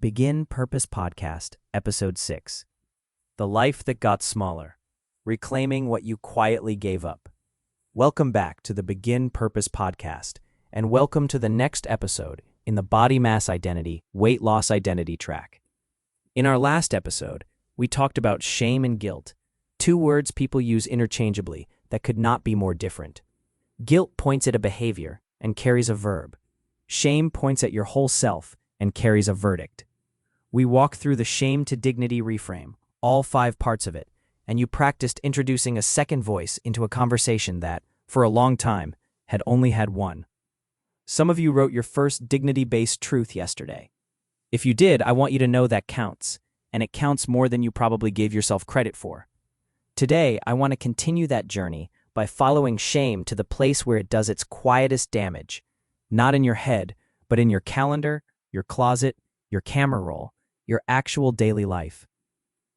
Begin Purpose Podcast, Episode 6. The Life That Got Smaller. Reclaiming What You Quietly Gave Up. Welcome back to the Begin Purpose Podcast, and welcome to the next episode in the Body Mass Identity, Weight Loss Identity track. In our last episode, we talked about shame and guilt, two words people use interchangeably that could not be more different. Guilt points at a behavior and carries a verb. Shame points at your whole self and carries a verdict. We walk through the shame to dignity reframe, all 5 parts of it, and you practiced introducing a second voice into a conversation that, for a long time, had only had one. Some of you wrote your first dignity-based truth yesterday. If you did, I want you to know that counts, and it counts more than you probably gave yourself credit for. Today, I want to continue that journey by following shame to the place where it does its quietest damage, not in your head, but in your calendar, your closet, your camera roll, your actual daily life.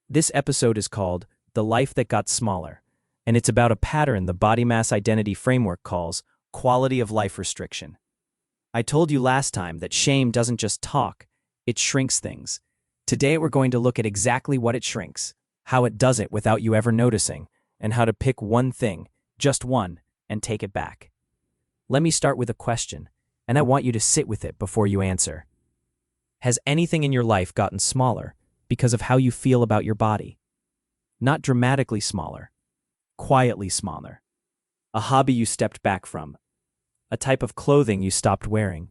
This episode is called The Life That Got Smaller, and it's about a pattern the Body Mass Identity framework calls quality of life restriction. I told you last time that shame doesn't just talk, it shrinks things. Today we're going to look at exactly what it shrinks, how it does it without you ever noticing, and how to pick one thing, just one, and take it back. Let me start with a question, and I want you to sit with it before you answer. Has anything in your life gotten smaller because of how you feel about your body? Not dramatically smaller, quietly smaller. A hobby you stepped back from, a type of clothing you stopped wearing,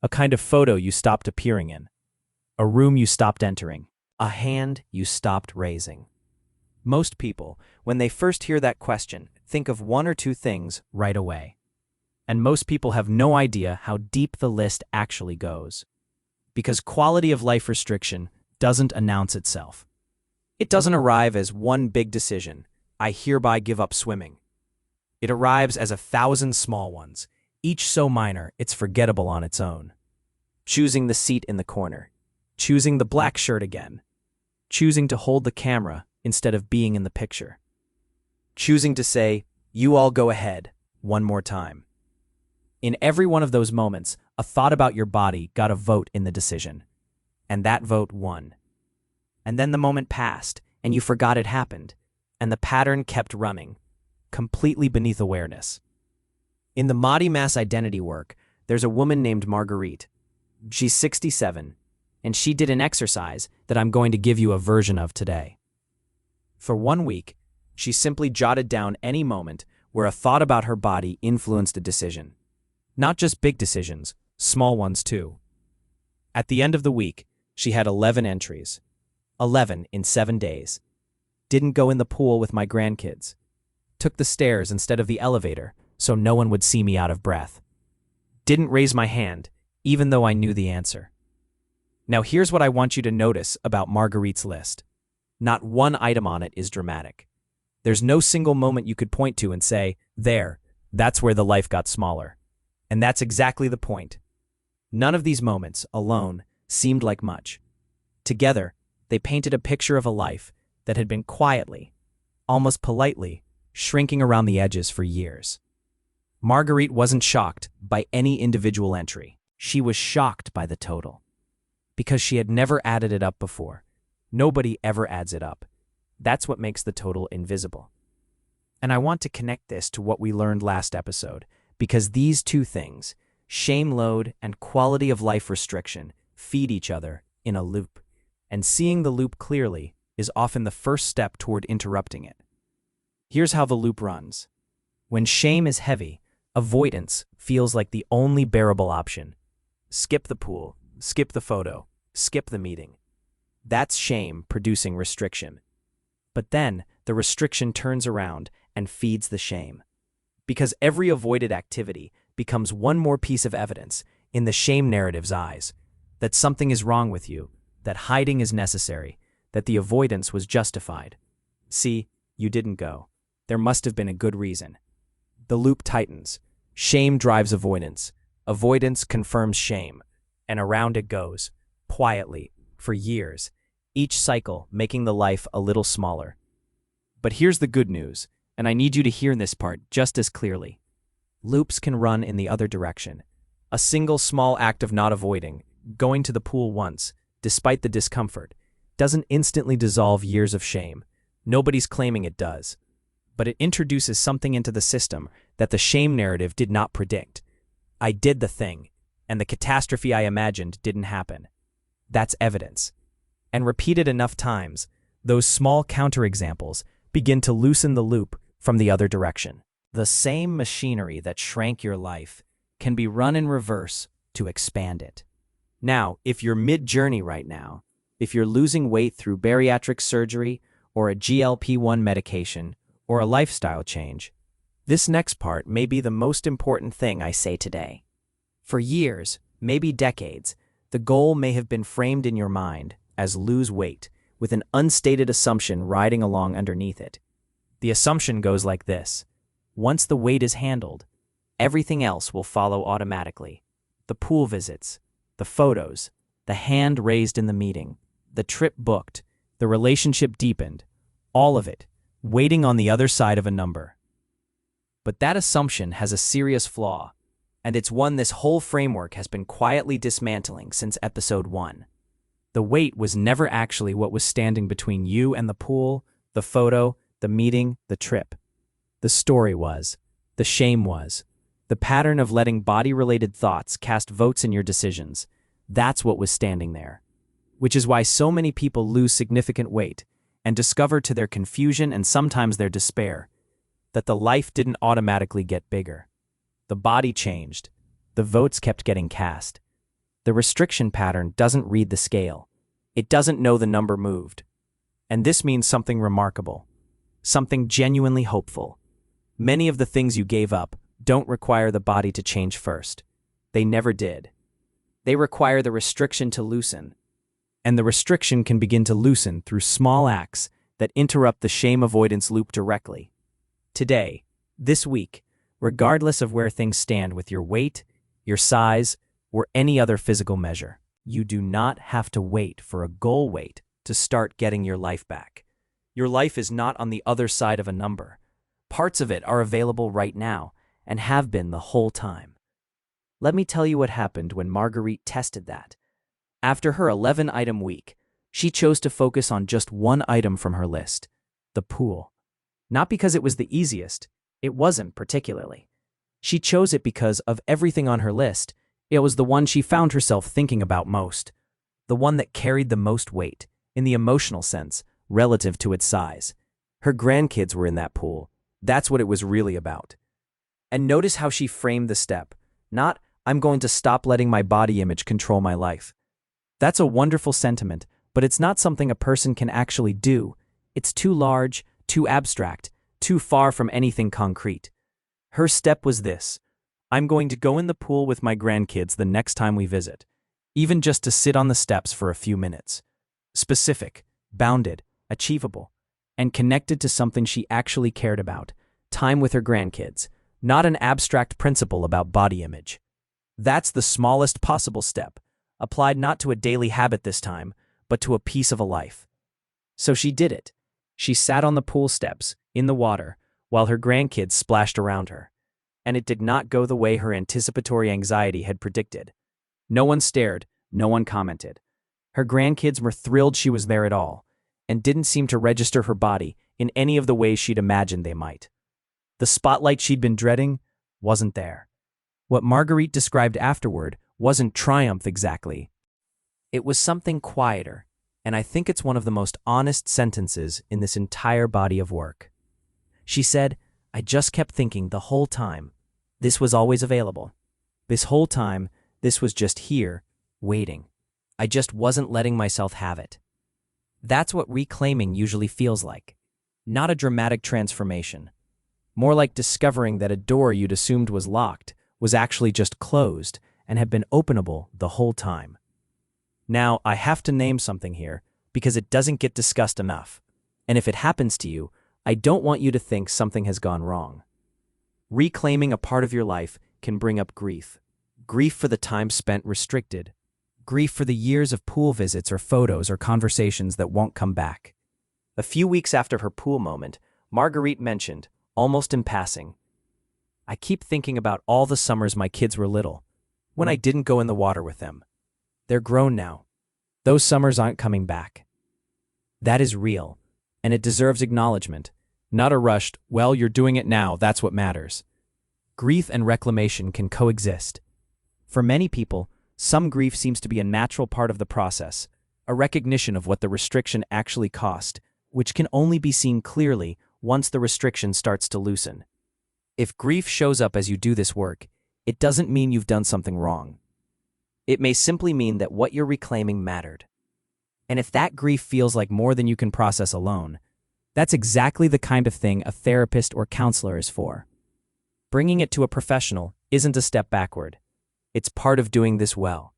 a kind of photo you stopped appearing in, a room you stopped entering, a hand you stopped raising. Most people, when they first hear that question, think of one or two things right away. And most people have no idea how deep the list actually goes. Because quality of life restriction doesn't announce itself. It doesn't arrive as one big decision, I hereby give up swimming. It arrives as 1,000 small ones, each so minor it's forgettable on its own. Choosing the seat in the corner, choosing the black shirt again, choosing to hold the camera instead of being in the picture, choosing to say, "You all go ahead," one more time. In every one of those moments, a thought about your body got a vote in the decision. And that vote won. And then the moment passed, and you forgot it happened, and the pattern kept running, completely beneath awareness. In the Body Mass Identity work, there's a woman named Marguerite. She's 67, and she did an exercise that I'm going to give you a version of today. For 1 week, she simply jotted down any moment where a thought about her body influenced a decision. Not just big decisions, small ones too. At the end of the week, she had 11 entries. 11 in 7 days. Didn't go in the pool with my grandkids. Took the stairs instead of the elevator so no one would see me out of breath. Didn't raise my hand, even though I knew the answer. Now here's what I want you to notice about Marguerite's list. Not one item on it is dramatic. There's no single moment you could point to and say, there, that's where the life got smaller. And that's exactly the point. None of these moments, alone, seemed like much. Together, they painted a picture of a life that had been quietly, almost politely, shrinking around the edges for years. Marguerite wasn't shocked by any individual entry. She was shocked by the total. Because she had never added it up before. Nobody ever adds it up. That's what makes the total invisible. And I want to connect this to what we learned last episode, because these two things, shame load and quality of life restriction, feed each other in a loop. And seeing the loop clearly is often the first step toward interrupting it. Here's how the loop runs. When shame is heavy, avoidance feels like the only bearable option. Skip the pool, skip the photo, skip the meeting. That's shame producing restriction. But then the restriction turns around and feeds the shame. Because every avoided activity becomes one more piece of evidence in the shame narrative's eyes, that something is wrong with you, that hiding is necessary, that the avoidance was justified. See, you didn't go. There must have been a good reason. The loop tightens. Shame drives avoidance. Avoidance confirms shame. And around it goes, quietly, for years, each cycle making the life a little smaller. But here's the good news. And I need you to hear this part just as clearly. Loops can run in the other direction. A single small act of not avoiding, going to the pool once, despite the discomfort, doesn't instantly dissolve years of shame. Nobody's claiming it does. But it introduces something into the system that the shame narrative did not predict. I did the thing, and the catastrophe I imagined didn't happen. That's evidence. And repeated enough times, those small counterexamples begin to loosen the loop from the other direction. The same machinery that shrank your life can be run in reverse to expand it. Now, if you're mid-journey right now, if you're losing weight through bariatric surgery or a GLP-1 medication or a lifestyle change, this next part may be the most important thing I say today. For years, maybe decades, the goal may have been framed in your mind as lose weight, with an unstated assumption riding along underneath it. The assumption goes like this: once the weight is handled, everything else will follow automatically. The pool visits, the photos, the hand raised in the meeting, the trip booked, the relationship deepened, all of it, waiting on the other side of a number. But that assumption has a serious flaw, and it's one this whole framework has been quietly dismantling since episode 1. The weight was never actually what was standing between you and the pool, the photo, the meeting, the trip. The story was, the shame was, the pattern of letting body-related thoughts cast votes in your decisions. That's what was standing there. Which is why so many people lose significant weight and discover to their confusion and sometimes their despair that the life didn't automatically get bigger. The body changed. The votes kept getting cast. The restriction pattern doesn't read the scale. It doesn't know the number moved. And this means something remarkable, something genuinely hopeful. Many of the things you gave up don't require the body to change first. They never did. They require the restriction to loosen. And the restriction can begin to loosen through small acts that interrupt the shame avoidance loop directly. Today, this week, regardless of where things stand with your weight, your size, or any other physical measure, you do not have to wait for a goal weight to start getting your life back. Your life is not on the other side of a number. Parts of it are available right now and have been the whole time. Let me tell you what happened when Marguerite tested that. After her 11-item week, she chose to focus on just one item from her list: the pool. Not because it was the easiest, it wasn't particularly. She chose it because of everything on her list. It was the one she found herself thinking about most, the one that carried the most weight, in the emotional sense, relative to its size. Her grandkids were in that pool. That's what it was really about. And notice how she framed the step. Not, I'm going to stop letting my body image control my life. That's a wonderful sentiment, but it's not something a person can actually do. It's too large, too abstract, too far from anything concrete. Her step was this: I'm going to go in the pool with my grandkids the next time we visit, even just to sit on the steps for a few minutes. Specific, bounded, achievable, and connected to something she actually cared about: time with her grandkids, not an abstract principle about body image. That's the smallest possible step, applied not to a daily habit this time, but to a piece of a life. So she did it. She sat on the pool steps, in the water, while her grandkids splashed around her. And it did not go the way her anticipatory anxiety had predicted. No one stared, no one commented. Her grandkids were thrilled she was there at all, and didn't seem to register her body in any of the ways she'd imagined they might. The spotlight she'd been dreading wasn't there. What Marguerite described afterward wasn't triumph exactly. It was something quieter, and I think it's one of the most honest sentences in this entire body of work. She said, I just kept thinking the whole time, this was always available. This whole time, this was just here, waiting. I just wasn't letting myself have it. That's what reclaiming usually feels like. Not a dramatic transformation. More like discovering that a door you'd assumed was locked was actually just closed and had been openable the whole time. Now, I have to name something here because it doesn't get discussed enough. And if it happens to you, I don't want you to think something has gone wrong. Reclaiming a part of your life can bring up grief. Grief for the time spent restricted. Grief for the years of pool visits or photos or conversations that won't come back. A few weeks after her pool moment, Marguerite mentioned, almost in passing, I keep thinking about all the summers my kids were little, when I didn't go in the water with them. They're grown now. Those summers aren't coming back. That is real, and it deserves acknowledgement, not a rushed, well, you're doing it now, that's what matters. Grief and reclamation can coexist. For many people, some grief seems to be a natural part of the process, a recognition of what the restriction actually cost, which can only be seen clearly once the restriction starts to loosen. If grief shows up as you do this work, it doesn't mean you've done something wrong. It may simply mean that what you're reclaiming mattered. And if that grief feels like more than you can process alone, that's exactly the kind of thing a therapist or counselor is for. Bringing it to a professional isn't a step backward. It's part of doing this well.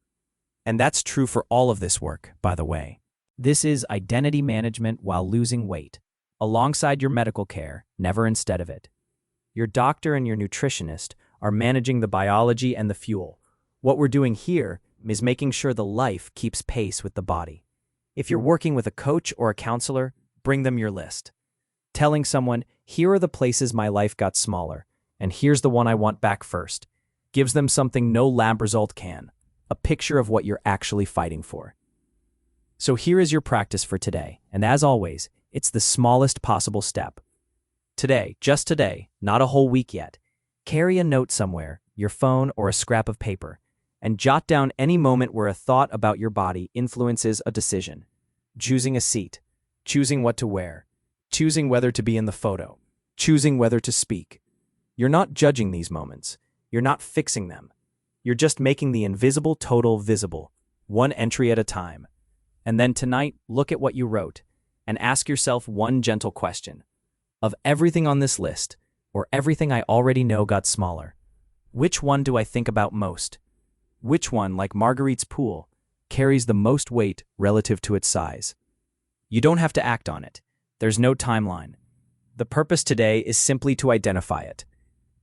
And that's true for all of this work, by the way. This is identity management while losing weight, alongside your medical care, never instead of it. Your doctor and your nutritionist are managing the biology and the fuel. What we're doing here is making sure the life keeps pace with the body. If you're working with a coach or a counselor, bring them your list. Telling someone, here are the places my life got smaller, and here's the one I want back first, gives them something no lab result can, a picture of what you're actually fighting for. So here is your practice for today, and as always, it's the smallest possible step. Today, just today, not a whole week yet, carry a note somewhere, your phone or a scrap of paper, and jot down any moment where a thought about your body influences a decision. Choosing a seat, choosing what to wear, choosing whether to be in the photo, choosing whether to speak. You're not judging these moments. You're not fixing them. You're just making the invisible total visible, one entry at a time. And then tonight, look at what you wrote and ask yourself one gentle question. Of everything on this list, or everything I already know got smaller, which one do I think about most? Which one, like Marguerite's pool, carries the most weight relative to its size? You don't have to act on it. There's no timeline. The purpose today is simply to identify it,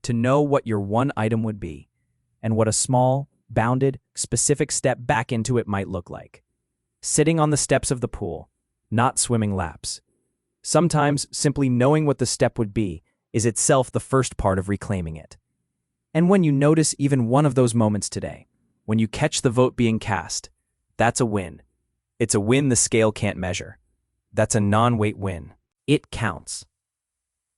to know what your one item would be, and what a small, bounded, specific step back into it might look like. Sitting on the steps of the pool, not swimming laps. Sometimes simply knowing what the step would be is itself the first part of reclaiming it. And when you notice even one of those moments today, when you catch the vote being cast, that's a win. It's a win the scale can't measure. That's a non-weight win. It counts.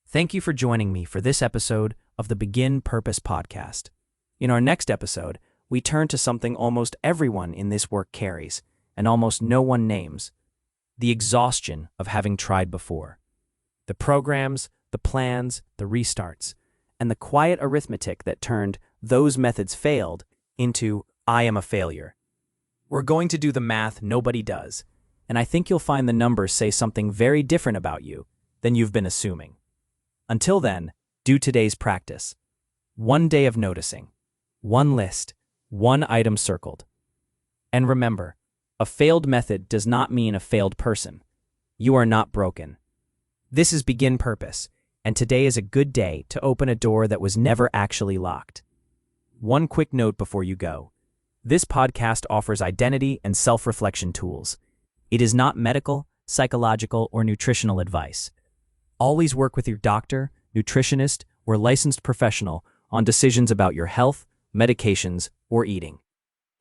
Thank you for joining me for this episode of the Begin Purpose podcast. In our next episode, we turn to something almost everyone in this work carries, and almost no one names: the exhaustion of having tried before. The programs, the plans, the restarts, and the quiet arithmetic that turned "those methods failed" into "I am a failure." We're going to do the math nobody does, and I think you'll find the numbers say something very different about you than you've been assuming. Until then, do today's practice. One day of noticing, one list, one item circled. And remember, a failed method does not mean a failed person. You are not broken. This is Begin Purpose, and today is a good day to open a door that was never actually locked. One quick note before you go. This podcast offers identity and self-reflection tools. It is not medical, psychological, or nutritional advice. Always work with your doctor, nutritionist, or licensed professional on decisions about your health, medications, or eating.